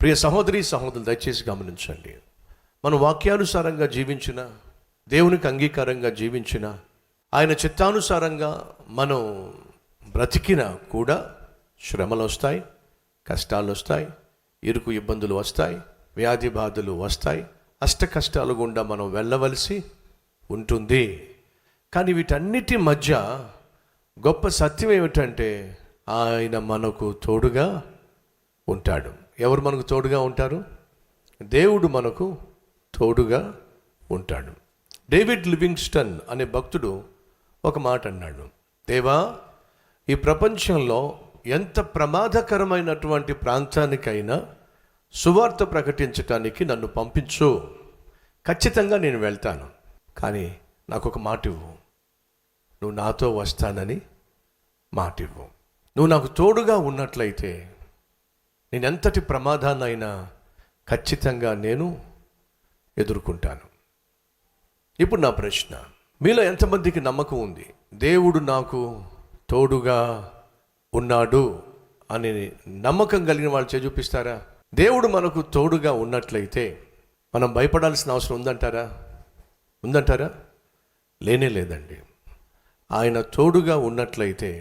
ప్రియ సహోదరి సహోదరులు, దయచేసి గమనించండి. మనం వాక్యానుసారంగా జీవించిన, దేవునికి అంగీకారంగా జీవించిన, ఆయన చిత్తానుసారంగా మనం బ్రతికిన కూడా శ్రమలు వస్తాయి, కష్టాలు వస్తాయి, ఇరుకు ఇబ్బందులు వస్తాయి, వ్యాధి బాధలు వస్తాయి, అష్ట కష్టాలు గుండా మనం వెళ్ళవలసి ఉంటుంది. కానీ వీటన్నిటి మధ్య గొప్ప సత్యం ఏమిటంటే ఆయన మనకు తోడుగా ఉంటాడు. ఎవరు మనకు తోడుగా ఉంటారు? దేవుడు మనకు తోడుగా ఉంటాడు. డేవిడ్ లివింగ్స్టన్ అనే భక్తుడు ఒక మాట అన్నాడు, దేవా, ఈ ప్రపంచంలో ఎంత ప్రమాదకరమైనటువంటి ప్రాంతానికైనా సువార్త ప్రకటించటానికి నన్ను పంపించు, ఖచ్చితంగా నేను వెళ్తాను. కానీ నాకు ఒక మాట ఇవ్వు, నువ్వు నాతో వస్తానని మాట ఇవ్వు. నువ్వు నాకు తోడుగా ఉన్నట్లయితే నేను ఎంతటి ప్రమాదాన్నైనా ఖచ్చితంగా నేను ఎదుర్కొంటాను. ఇప్పుడు నా ప్రశ్న, మీలో ఎంతమందికి నమ్మకం ఉంది దేవుడు నాకు తోడుగా ఉన్నాడు అని నమ్మకం కలిగిన వాళ్ళు చూపిస్తారా? దేవుడు మనకు తోడుగా ఉన్నట్లయితే మనం భయపడాల్సిన అవసరం ఉందంటారా? లేనే లేదండి. ఆయన తోడుగా ఉన్నట్లయితే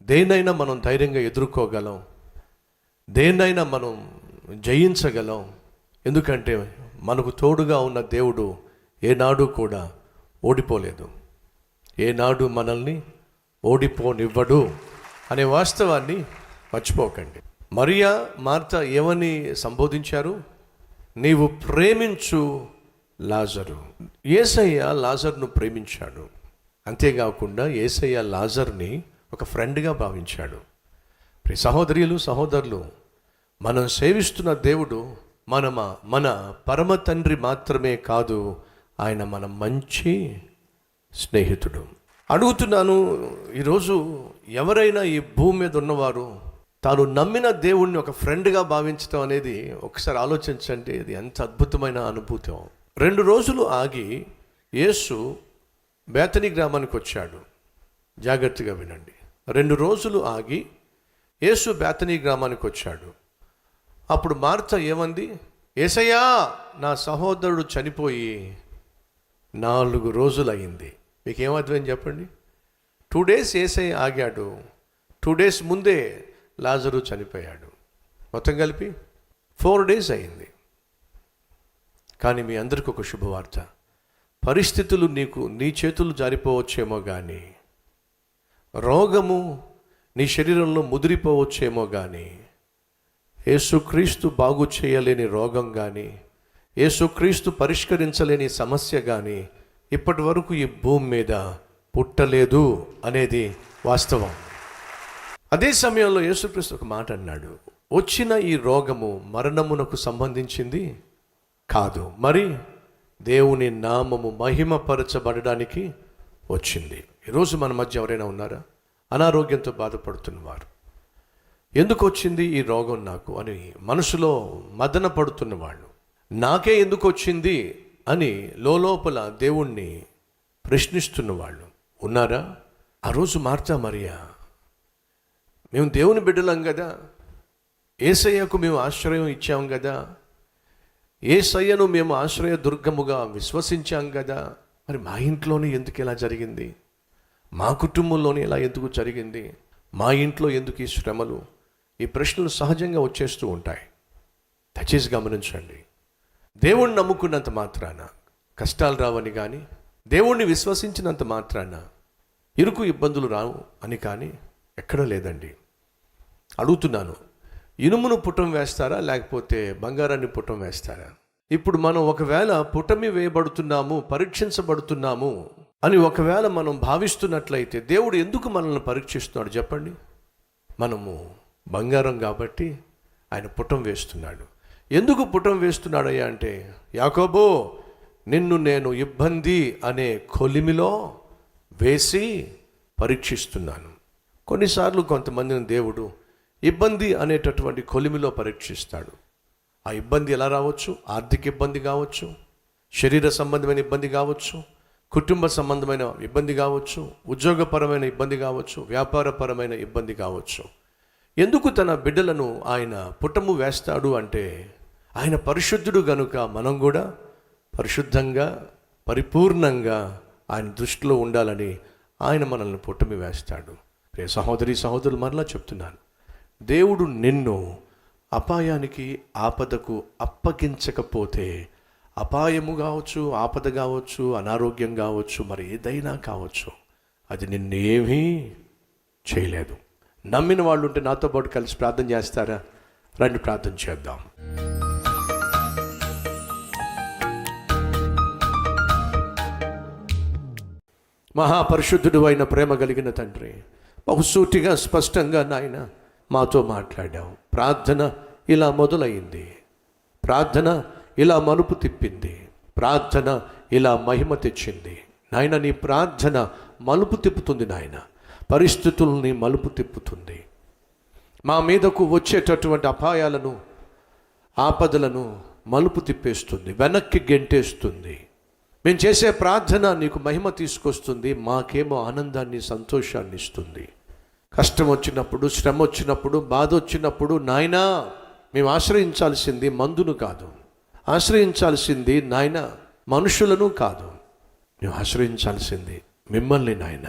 దేన్నైనా మనం ధైర్యంగా ఎదుర్కోగలం, దేన్నైనా మనం జయించగలం. ఎందుకంటే మనకు తోడుగా ఉన్న దేవుడు ఏనాడు కూడా ఓడిపోలేదు, ఏనాడు మనల్ని ఓడిపోనివ్వడు అనే వాస్తవాన్ని మర్చిపోకండి. మరియా, మార్తా ఏమని సంబోధించారు? నీవు ప్రేమించు లాజరు. యేసయ్య లాజర్ను ప్రేమించాడు. అంతేకాకుండా యేసయ్య లాజర్ని ఒక ఫ్రెండ్గా భావించాడు. ప్రియ సహోదరులు సహోదరులు, మనం సేవిస్తున్న దేవుడు మన పరమ తండ్రి మాత్రమే కాదు, ఆయన మన మంచి స్నేహితుడు. అడుగుతున్నాను, ఈరోజు ఎవరైనా ఈ భూమి మీద ఉన్నవారు తాను నమ్మిన దేవుణ్ణి ఒక ఫ్రెండ్గా భావించడం అనేది ఒకసారి ఆలోచించండి. ఇది ఎంత అద్భుతమైన అనుభూతి. 2 రోజులు ఆగి యేసు బేతనీ గ్రామానికి వచ్చాడు. జాగ్రత్తగా వినండి. 2 రోజులు ఆగి యేసు బేతనీ గ్రామానికి వచ్చాడు. అప్పుడు మార్త ఏమంది? యేసయ్యా, నా సహోదరుడు చనిపోయి 4 రోజులు అయింది. మీకు ఏమర్థమైంది చెప్పండి? 2 days యేసయ్య ఆగాడు, 2 days ముందే లాజరు చనిపోయాడు. మొత్తం కలిపి 4 days అయింది. కానీ మీ అందరికీ ఒక శుభవార్త, పరిస్థితులు నీ చేతులు జారిపోవచ్చేమో కానీ, రోగము నీ శరీరంలో ముదిరిపోవచ్చేమో కానీ, యేసుక్రీస్తు బాగు చేయలేని రోగం కానీ, యేసుక్రీస్తు పరిష్కరించలేని సమస్య కానీ ఇప్పటి వరకు ఈ భూమి మీద పుట్టలేదు అనేది వాస్తవం. అదే సమయంలో యేసుక్రీస్తు ఒక మాట అన్నాడు, వచ్చిన ఈ రోగము మరణమునకు సంబంధించింది కాదు, మరి దేవుని నామము మహిమపరచబడడానికి వచ్చింది. ఈరోజు మన మధ్య ఎవరైనా ఉన్నారా అనారోగ్యంతో బాధపడుతున్నవారు? ఎందుకు వచ్చింది ఈ రోగం నాకు అని మనసులో మదన పడుతున్న వాళ్ళు, నాకే ఎందుకు వచ్చింది అని లోపల దేవుణ్ణి ప్రశ్నిస్తున్న వాళ్ళు ఉన్నారా? ఆ రోజు మార్తా మరియా, మేము దేవుని బిడ్డలం కదా, యేసయ్యకు మేము ఆశ్రయం ఇచ్చాం కదా, యేసయ్యను మేము ఆశ్రయ దుర్గముగా విశ్వసించాం కదా, మరి మా ఇంట్లోనే ఎందుకు ఇలా జరిగింది, మా కుటుంబంలోనే ఇలా ఎందుకు జరిగింది, మా ఇంట్లో ఎందుకు ఈ శ్రమలు, ఈ ప్రశ్నలు సహజంగా వచ్చేస్తూ ఉంటాయి. దయచేసి గమనించండి, దేవుణ్ణి నమ్ముకున్నంత మాత్రాన కష్టాలు రావని కానీ, దేవుణ్ణి విశ్వసించినంత మాత్రాన ఇరుకు ఇబ్బందులు రావు అని కానీ ఎక్కడా లేదండి. అడుగుతున్నాను, ఇనుమును పుటం వేస్తారా లేకపోతే బంగారాన్ని పుటం వేస్తారా? ఇప్పుడు మనం ఒకవేళ పుటమి వేయబడుతున్నాము, పరీక్షించబడుతున్నాము అని ఒకవేళ మనం భావిస్తున్నట్లయితే దేవుడు ఎందుకు మనల్ని పరీక్షిస్తున్నాడు చెప్పండి? మనము బంగారం కాబట్టి ఆయన పుటం వేస్తున్నాడు. ఎందుకు పుటం వేస్తున్నాడయ్యా అంటే, యాకోబో, నిన్ను నేను ఇబ్బంది అనే కొలిమిలో వేసి పరీక్షిస్తున్నాను. కొన్నిసార్లు కొంతమందిని దేవుడు ఇబ్బంది అనేటటువంటి కొలిమిలో పరీక్షిస్తాడు. ఆ ఇబ్బంది ఎలా రావచ్చు? ఆర్థిక ఇబ్బంది కావచ్చు, శరీర సంబంధమైన ఇబ్బంది కావచ్చు, కుటుంబ సంబంధమైన ఇబ్బంది కావచ్చు, ఉద్యోగపరమైన ఇబ్బంది కావచ్చు, వ్యాపారపరమైన ఇబ్బంది కావచ్చు. ఎందుకు తన బిడ్డలను ఆయన పుటము వేస్తాడు అంటే ఆయన పరిశుద్ధుడు గనుక మనం కూడా పరిశుద్ధంగా పరిపూర్ణంగా ఆయన దృష్టిలో ఉండాలని ఆయన మనల్ని పుటమి వేస్తాడు. ప్రియ సహోదరి సహోదరులు, మరలా చెప్తున్నాను, దేవుడు నిన్ను అపాయానికి ఆపదకు అప్పగించకపోతే, అపాయము కావచ్చు, ఆపద కావచ్చు, అనారోగ్యం కావచ్చు, మరి ఏదైనా కావచ్చు, అది నిన్నేమీ చేయలేదు. నమ్మిన వాళ్ళు ఉంటే నాతో పాటు కలిసి ప్రార్థన చేస్తారా? రండి ప్రార్థన చేద్దాం. మహాపరిశుద్ధుడు అయిన ప్రేమ కలిగిన తండ్రి, బహుసూటిగా స్పష్టంగా నాయన మాతో మాట్లాడావు. ప్రార్థన ఇలా మొదలైంది, ప్రార్థన ఇలా మలుపు తిప్పింది, ప్రార్థన ఇలా మహిమ తెచ్చింది. నాయన నీ ప్రార్థన మలుపు తిప్పుతుంది నాయన, పరిస్థితుల్ని మలుపు తిప్పుతుంది. మా మీదకు వచ్చేటటువంటి అపాయాలను, ఆపదలను మలుపు తిప్పేస్తుంది, వెనక్కి గెంటేస్తుంది. మేము చేసే ప్రార్థన నీకు మహిమ తీసుకొస్తుంది, మాకేమో ఆనందాన్ని, సంతోషాన్ని ఇస్తుంది. కష్టం వచ్చినప్పుడు, శ్రమ వచ్చినప్పుడు, బాధ వచ్చినప్పుడు నాయనా మేము ఆశ్రయించాల్సింది మందును కాదు, ఆశ్రయించాల్సింది నాయన మనుషులను కాదు, మేము ఆశ్రయించాల్సింది మిమ్మల్ని నాయన.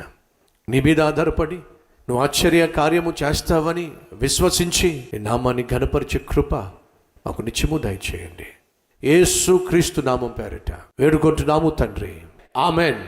నీ మీద ఆధారపడి నువ్వు ఆశ్చర్య కార్యము చేస్తావని విశ్వసించి నీ నామాన్ని ఘనపరిచే కృప మాకు నిత్యము దయచేయండి. యేసు క్రీస్తు నామం పేరిట వేడుకుంటున్నాము తండ్రి, ఆమెన్.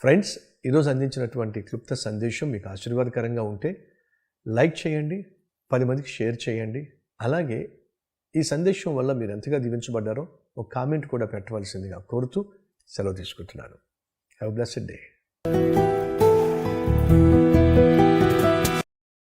ఫ్రెండ్స్, ఈరోజు అందించినటువంటి క్లుప్త సందేశం మీకు ఆశీర్వాదకరంగా ఉంటే లైక్ చేయండి, 10 మందికి షేర్ చేయండి. అలాగే ఈ సందేశం వల్ల మీరు ఎంతగా దీవించబడ్డారో ఒక కామెంట్ కూడా పెట్టవలసిందిగా కోరుతూ సెలవు తీసుకుంటున్నాను. Have a blessed day.